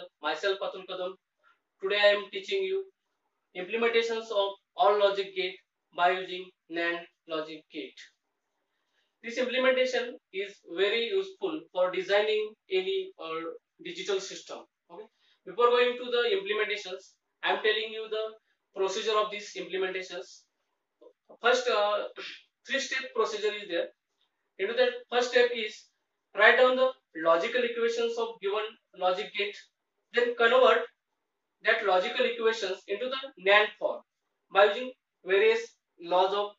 channel. Myself Atul Kadam. Today I am teaching you implementations of OR logic gate by using NAND logic gate. This implementation is very useful for designing any digital system. Okay. Before going to the implementations, I am telling you the procedure of these implementations. First, three-step procedure is there. Into that first step is write down the logical equations of given logic gate, then convert that logical equations into the NAND form by using various laws of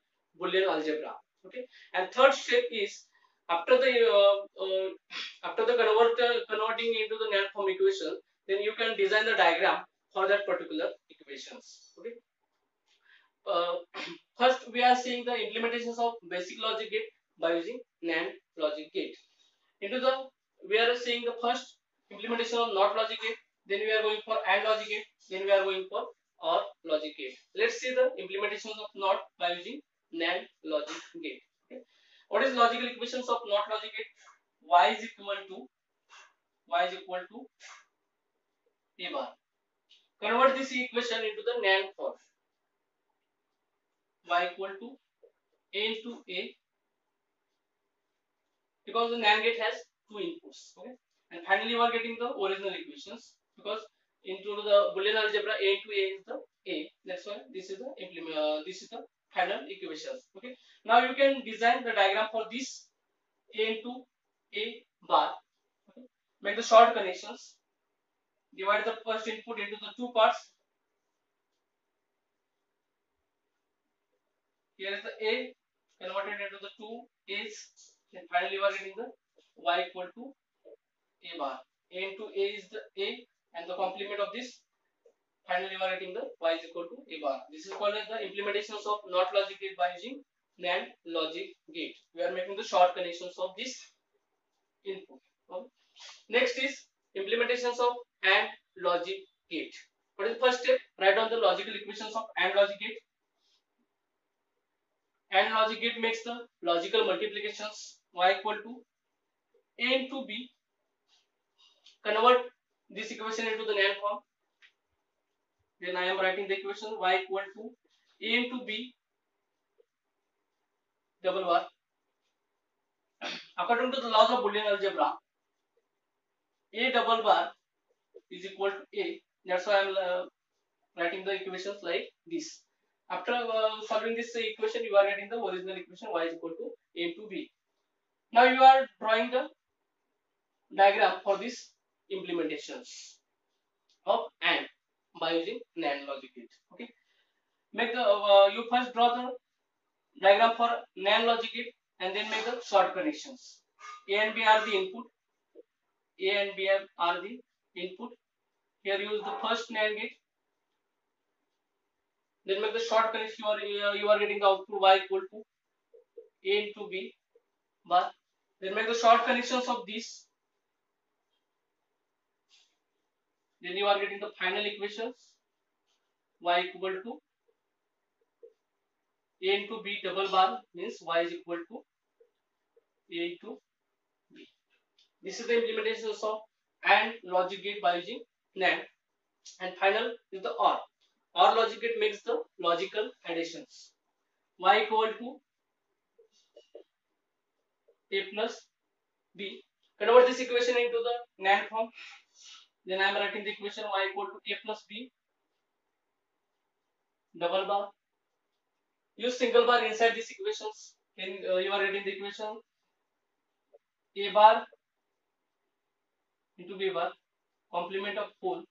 Boolean algebra. Okay, and third step is after the converting into the NAND form equation, then you can design the diagram for that particular equations. Okay. Uh, First, we are seeing the implementations of basic logic gate by using NAND logic gate. Into the we are seeing the first implementation of NOT logic gate, then we are going for AND logic gate, then we are going for OR logic gate. Let's see the implementations of NOT by using NAND logic gate. Okay. What is logical equations of NOT logic gate? Y is equal to a bar. Convert this equation into the NAND form. Y equal to a into a, because the NAND gate has two inputs. Okay, and finally you are getting the original equations because into the Boolean algebra a into a is the a. That's why this is the final equations. Okay, now you can design the diagram for this a into a bar. Okay. Make the short connections. Divide the first input into the two parts. Here is the a converted into the two a's. And finally you are getting the y equal to a bar. A into a is the a, and the complement of this, finally you are getting the y is equal to a bar. This is called as the implementations of NOT logic gate by using NAND logic gate. We are making the short connections of this input. Okay. Next is implementations of AND logic gate. What is the first step? Write down the logical equations of AND logic gate. AND logic gate makes the logical multiplications y equal to a into b. Convert this equation into the NAND form. Then I am writing the equation y equal to a into b double bar. According to the laws of Boolean algebra, a double bar is equal to a. That's why I am writing the equations like this. After solving this equation, you are getting the original equation y is equal to a into b. Now you are drawing the diagram for this implementations of AND by using NAND logic gate. Okay. Make the you first draw the diagram for NAND logic gate and then make the short connections. A and B are the input. A and B are the input. Here use the first NAND gate. Then make the short connection. You are getting the output y equal to a into b bar. Then make the short connections of this. Then you are getting the final equations y equal to a into b double bar, means y is equal to a into b. This is the implementation of AND logic gate by using NAND. And final is the OR. OR logic gate makes the logical additions. Y equal to a plus b. Convert this equation into the NAND form. Then I am writing the equation y equal to a plus b double bar. Use single bar inside these equations. Then you are getting the equation a bar into b bar complement of whole.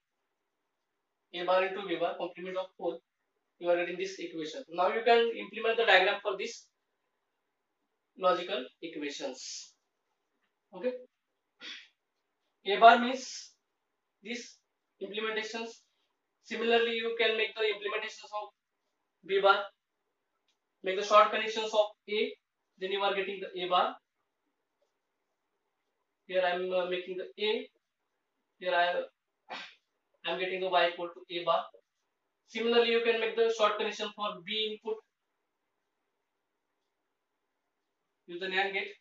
A bar into b bar complement of whole. You are getting this equation. Now you can implement the diagram for this logical equations. Okay. A bar means these implementations. Similarly, you can make the implementations of b bar. Make the short connections of a. Then you are getting the a bar. Here I am making the a. Here I am getting the y equal to a bar. Similarly, you can make the short connection for b input. Use the NAND gate.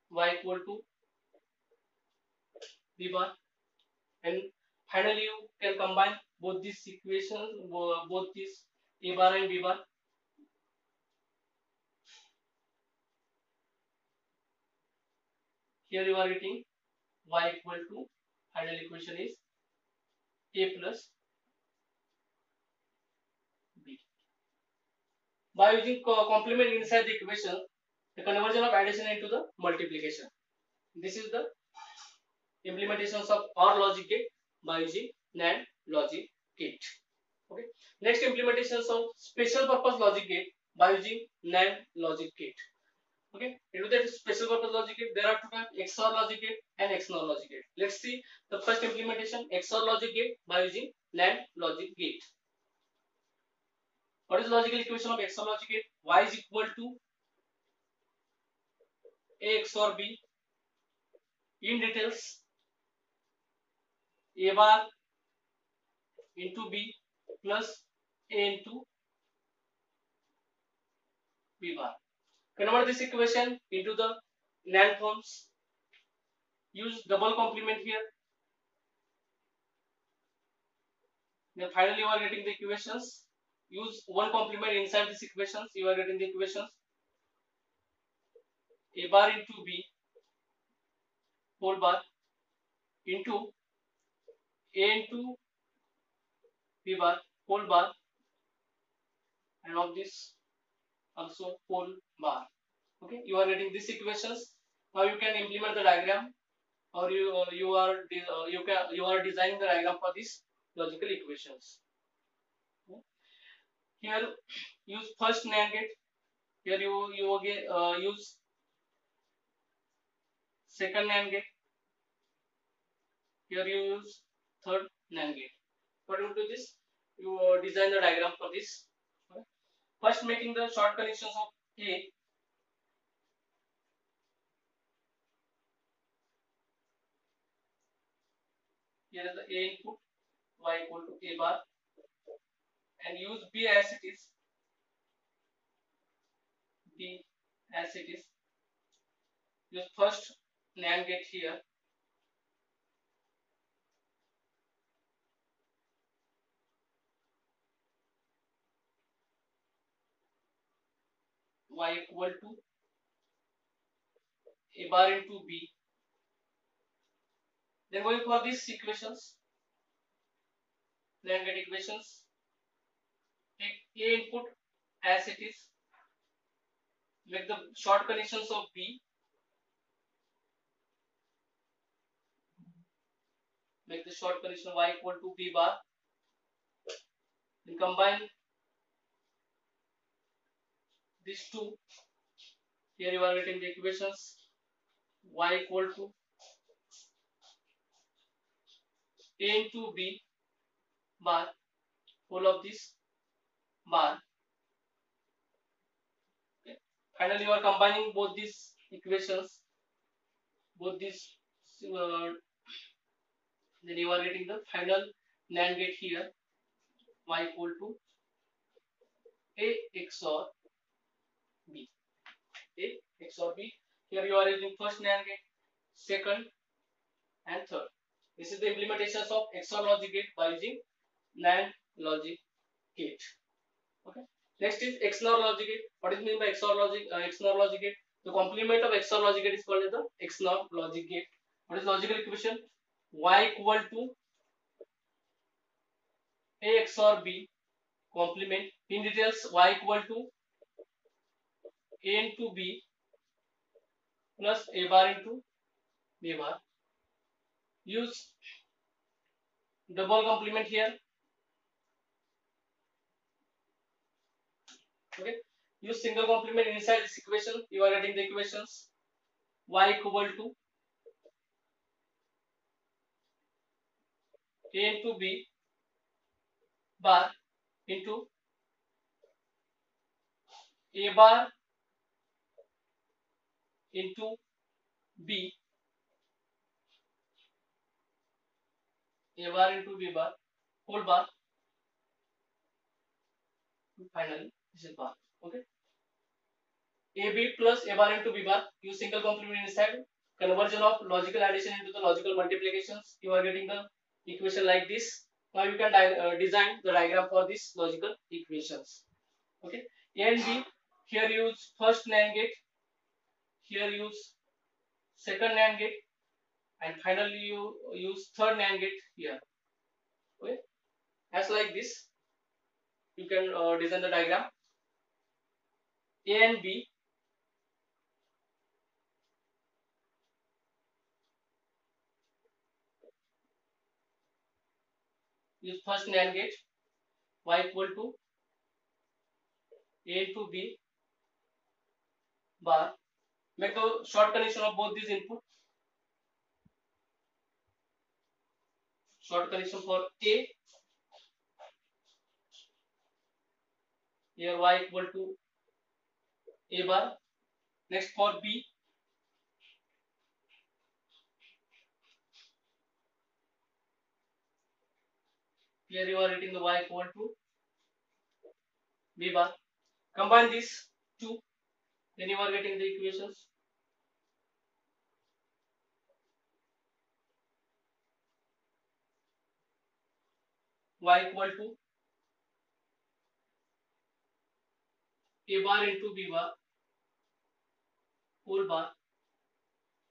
Y equal to B bar, and finally you can combine both these equations, both these A bar and B bar. Here you are getting y equal to, final equation is A plus B. By using complement inside the equation, the conversion of addition into the multiplication. This is the implementations of OR logic gate by using NAND logic gate. Okay. Next, implementations of special purpose logic gate by using NAND logic gate. Okay. Into that special purpose logic gate, there are two types: XOR logic gate and XNOR logic gate. Let's see the first implementation, XOR logic gate by using NAND logic gate. What is the logical equation of XOR logic gate? Y is equal to A XOR B. In details, A bar into B plus A into B bar. Convert this equation into the NAND forms. Use double complement here. Then finally you are getting the equations. Use one complement inside these equations. You are getting the equations. A bar into B whole bar into A into B bar whole bar, and of this also whole bar. Okay, you are getting these equations. Now you can implement the diagram, or you are designing the diagram for these logical equations. Here use first NAND gate. Here you again use second NAND gate. Here you use third NAND gate. According to this, you design the diagram for this. Okay. First, making the short connections of A. Here is the A input, Y equal to A bar, and use B as it is. B as it is. Use first NAND gate here. Y equal to A bar into B. Then going for these equations, NAND gate equations. Take A input as it is. Make the short connections of B. Make the short connection Y equal to B bar. Then combine these two. Here you are getting the equations. Y equal to A into B bar whole of this bar. Okay. Finally, you are combining both these equations, both these. Then you are getting the final NAND gate here. Y equal to A XOR B. A XOR B. Here you are using first NAND gate, second, and third. This is the implementations of XOR logic gate by using NAND logic gate. Okay. Next is XNOR logic gate. What is meant by XOR logic? XNOR logic gate. The complement of XOR logic gate is called as the XNOR logic gate. What is logical equation? Y equal to A XOR B complement. In details, Y equal to A into B plus A bar into B bar. Use double complement here. Okay. Use single complement inside this equation. You are getting the equations. Y equal to A into B bar into A bar into B. A bar into B bar whole bar. Finally, this is bar. Okay. AB plus A bar into B bar. Use single complement inside. conversion of logical addition into the logical multiplications. You are getting the equation like this. Now you can design the diagram for these logical equations. Okay, A and B. Here use first NAND gate, here use second NAND gate, and finally you use third NAND gate here. Okay, as like this you can design the diagram. A and B. Use first NAND gate, y equal to A into B bar. Make the short connection of both these input. Short connection for A, here y equal to A bar. Next for B, here you are writing the y equal to B bar. Combine these two, then you are getting the equations. Y equal to A bar into B bar whole bar.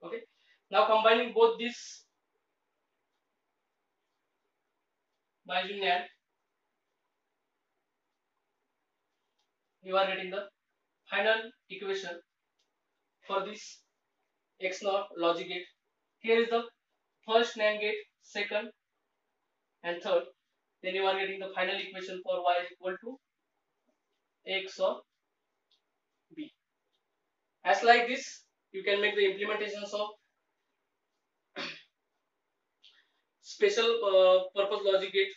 Okay. Now combining both these by using NAND, you are getting the final equation for this XNOR logic gate. Here is the first NAND gate, second and third. Then you are getting the final equation for y is equal to XOR B. As like this, you can make the implementations of special purpose logic gate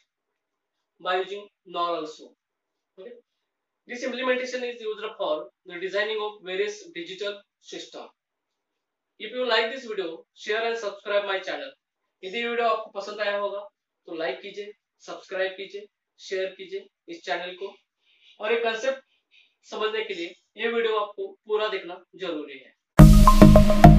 by using NOR also. Okay. This implementation is used for the designing of various digital system. If you like this video, share and subscribe my channel. यदि video आपको पसंद आया होगा तो like कीजिए, subscribe कीजिए, share कीजिए इस चैनल को, और ये कंसेप्ट समझने के लिए ये वीडियो आपको पूरा देखना जरूरी है।